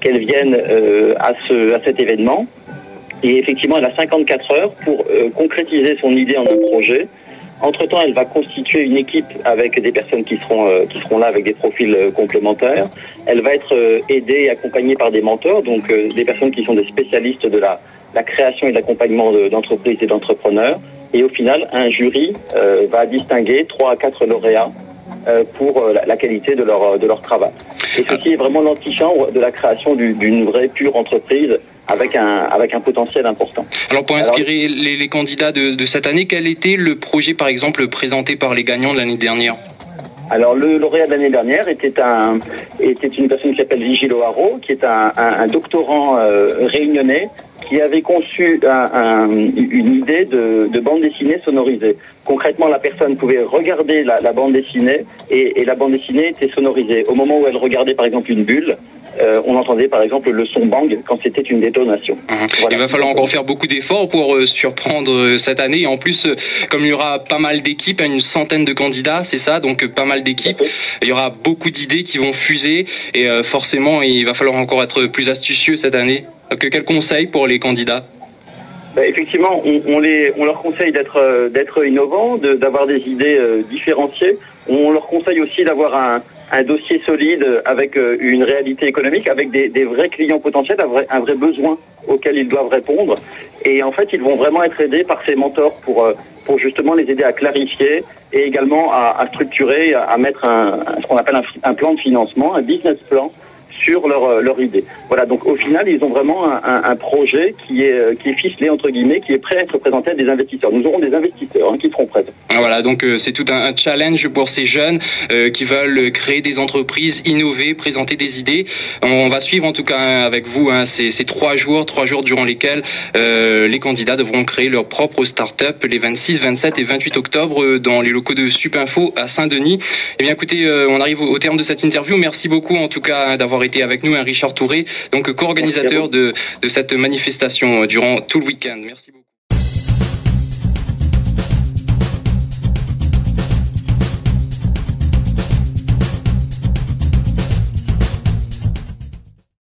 qu'elle vienne à cet événement. Et effectivement, elle a 54 heures pour concrétiser son idée en un projet. Entre-temps, elle va constituer une équipe avec des personnes qui seront là avec des profils complémentaires. Elle va être aidée et accompagnée par des mentors, donc des personnes qui sont des spécialistes de la création et de l'accompagnement d'entreprises et d'entrepreneurs. Et au final, un jury va distinguer 3 à 4 lauréats pour la qualité de leur travail. Et ceci est vraiment l'antichambre de la création d'une vraie pure entreprise avec un potentiel important. Alors pour inspirer les candidats de cette année, quel était le projet par exemple présenté par les gagnants de l'année dernière? Alors le lauréat de l'année dernière était une personne qui s'appelle Vigilo Haro, qui est un doctorant réunionnais qui avait conçu une idée de bande dessinée sonorisée. Concrètement, la personne pouvait regarder la bande dessinée et la bande dessinée était sonorisée. Au moment où elle regardait par exemple une bulle, on entendait par exemple le son bang quand c'était une détonation. Voilà. Il va falloir encore faire beaucoup d'efforts pour surprendre cette année. Et en plus, comme il y aura pas mal d'équipes, une centaine de candidats, c'est ça, donc pas mal d'équipes. Il y aura beaucoup d'idées qui vont fuser et forcément, il va falloir encore être plus astucieux cette année. Donc, quel conseil pour les candidats? Effectivement, on leur conseille d'être innovants, d'avoir des idées différenciées. On leur conseille aussi d'avoir un dossier solide avec une réalité économique, avec des vrais clients potentiels, un vrai besoin auquel ils doivent répondre. Et en fait, ils vont vraiment être aidés par ces mentors pour justement les aider à clarifier et également à structurer, à mettre ce qu'on appelle un plan de financement, un business plan sur leur idée. Voilà, donc au final, ils ont vraiment un projet qui est ficelé, entre guillemets, qui est prêt à être présenté à des investisseurs. Nous aurons des investisseurs qui seront présents. Voilà, donc c'est tout un challenge pour ces jeunes qui veulent créer des entreprises, innover, présenter des idées. On va suivre en tout cas avec vous ces 3 jours durant lesquels les candidats devront créer leur propre start-up les 26, 27 et 28 octobre dans les locaux de Supinfo à Saint-Denis. Eh bien écoutez, on arrive au terme de cette interview. Merci beaucoup en tout cas d'avoir été avec nous, Richard Touré, donc co-organisateur de cette manifestation durant tout le week-end. Merci beaucoup.